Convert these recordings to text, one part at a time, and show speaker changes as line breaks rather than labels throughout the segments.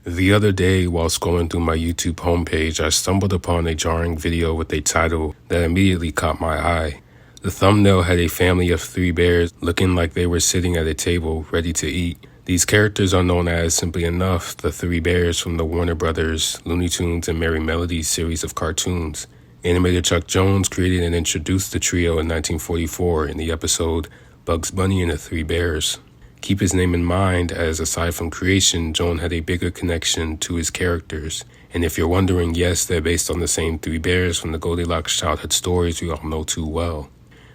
The other day, while scrolling through my YouTube homepage, I stumbled upon a jarring video with a title that immediately caught my eye. The thumbnail had a family of 3 bears looking like they were sitting at a table ready to eat. These characters are known as, simply enough, the 3 bears from the Warner Brothers, Looney Tunes, and Merrie Melodies series of cartoons. Animator Chuck Jones created and introduced the trio in 1944 in the episode Bugs Bunny and the 3 Bears. Keep his name in mind, as aside from creation, Jones had a bigger connection to his characters. And if you're wondering, yes, they're based on the same 3 bears from the Goldilocks childhood stories we all know too well.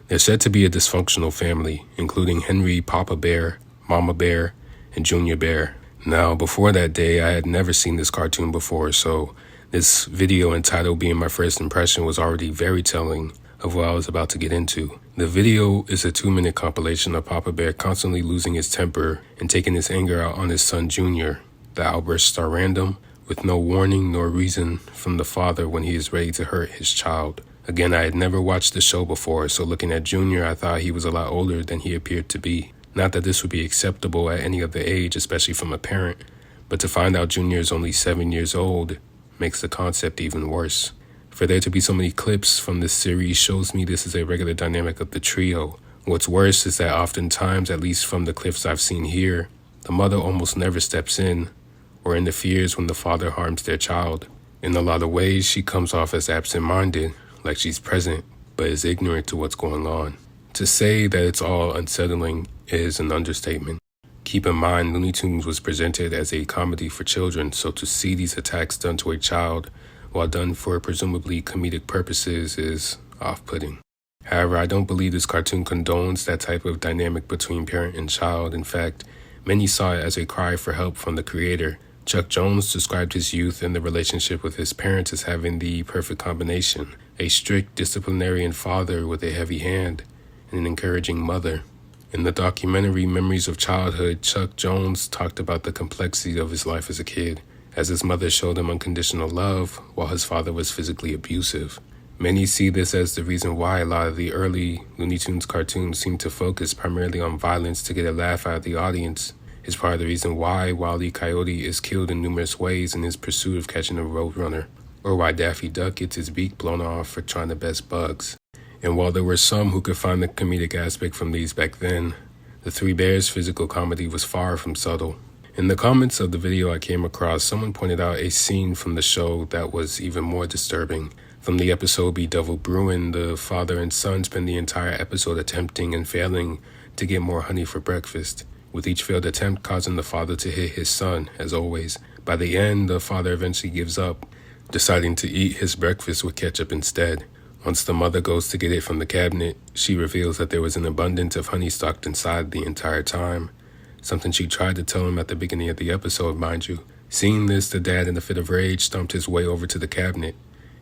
They're said to be a dysfunctional family, including Henry, Papa Bear, Mama Bear, and Junior Bear. Now, before that day, I had never seen this cartoon before, so this video and title being my first impression was already very telling of what I was about to get into. The video is a 2-minute compilation of Papa Bear constantly losing his temper and taking his anger out on his son Junior. The outbursts are random, with no warning nor reason from the father when he is ready to hurt his child. Again, I had never watched the show before, so looking at Junior, I thought he was a lot older than he appeared to be. Not that this would be acceptable at any other age, especially from a parent, but to find out Junior is only 7 years old makes the concept even worse. For there to be so many clips from this series shows me this is a regular dynamic of the trio. What's worse is that oftentimes, at least from the clips I've seen here, the mother almost never steps in or interferes when the father harms their child. In a lot of ways, she comes off as absent-minded, like she's present, but is ignorant to what's going on. To say that it's all unsettling is an understatement. Keep in mind, Looney Tunes was presented as a comedy for children, so to see these attacks done to a child, while done for presumably comedic purposes, is off-putting. However, I don't believe this cartoon condones that type of dynamic between parent and child. In fact, many saw it as a cry for help from the creator. Chuck Jones described his youth and the relationship with his parents as having the perfect combination: a strict disciplinarian father with a heavy hand and an encouraging mother. In the documentary Memories of Childhood, Chuck Jones talked about the complexity of his life as a kid, as his mother showed him unconditional love while his father was physically abusive. Many see this as the reason why a lot of the early Looney Tunes cartoons seem to focus primarily on violence to get a laugh out of the audience. Is part of the reason why Wile E. Coyote is killed in numerous ways in his pursuit of catching a roadrunner, or why Daffy Duck gets his beak blown off for trying to best Bugs. And while there were some who could find the comedic aspect from these back then, the 3 Bears' physical comedy was far from subtle. In the comments of the video I came across, someone pointed out a scene from the show that was even more disturbing. From the episode Be Devil Brewin', the father and son spend the entire episode attempting and failing to get more honey for breakfast, with each failed attempt causing the father to hit his son, as always. By the end, the father eventually gives up, deciding to eat his breakfast with ketchup instead. Once the mother goes to get it from the cabinet, she reveals that there was an abundance of honey stocked inside the entire time. Something she tried to tell him at the beginning of the episode, mind you. Seeing this, the dad, in a fit of rage, stomped his way over to the cabinet,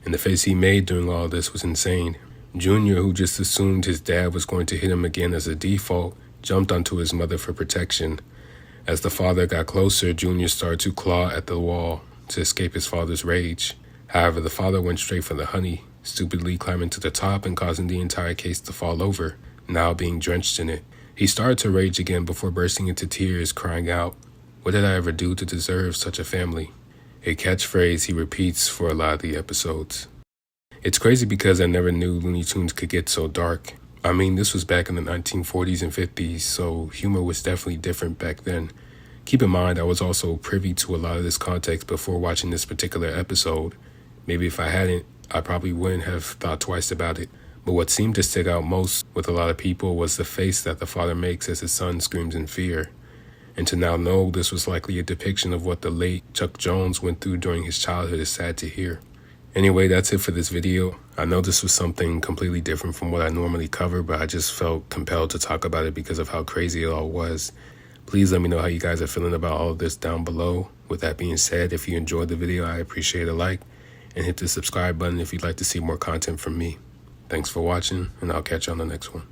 and the face he made during all this was insane. Junior, who just assumed his dad was going to hit him again as a default, jumped onto his mother for protection. As the father got closer, Junior started to claw at the wall to escape his father's rage. However, the father went straight for the honey, stupidly climbing to the top and causing the entire case to fall over, now being drenched in it. He started to rage again before bursting into tears, crying out, "What did I ever do to deserve such a family?" A catchphrase he repeats for a lot of the episodes. It's crazy because I never knew Looney Tunes could get so dark. I mean, this was back in the 1940s and 50s, so humor was definitely different back then. Keep in mind, I was also privy to a lot of this context before watching this particular episode. Maybe if I hadn't, I probably wouldn't have thought twice about it. But what seemed to stick out most with a lot of people was the face that the father makes as his son screams in fear. And to now know this was likely a depiction of what the late Chuck Jones went through during his childhood is sad to hear. Anyway, that's it for this video. I know this was something completely different from what I normally cover, but I just felt compelled to talk about it because of how crazy it all was. Please let me know how you guys are feeling about all of this down below. With that being said, if you enjoyed the video, I appreciate a like, and hit the subscribe button if you'd like to see more content from me. Thanks for watching, and I'll catch you on the next one.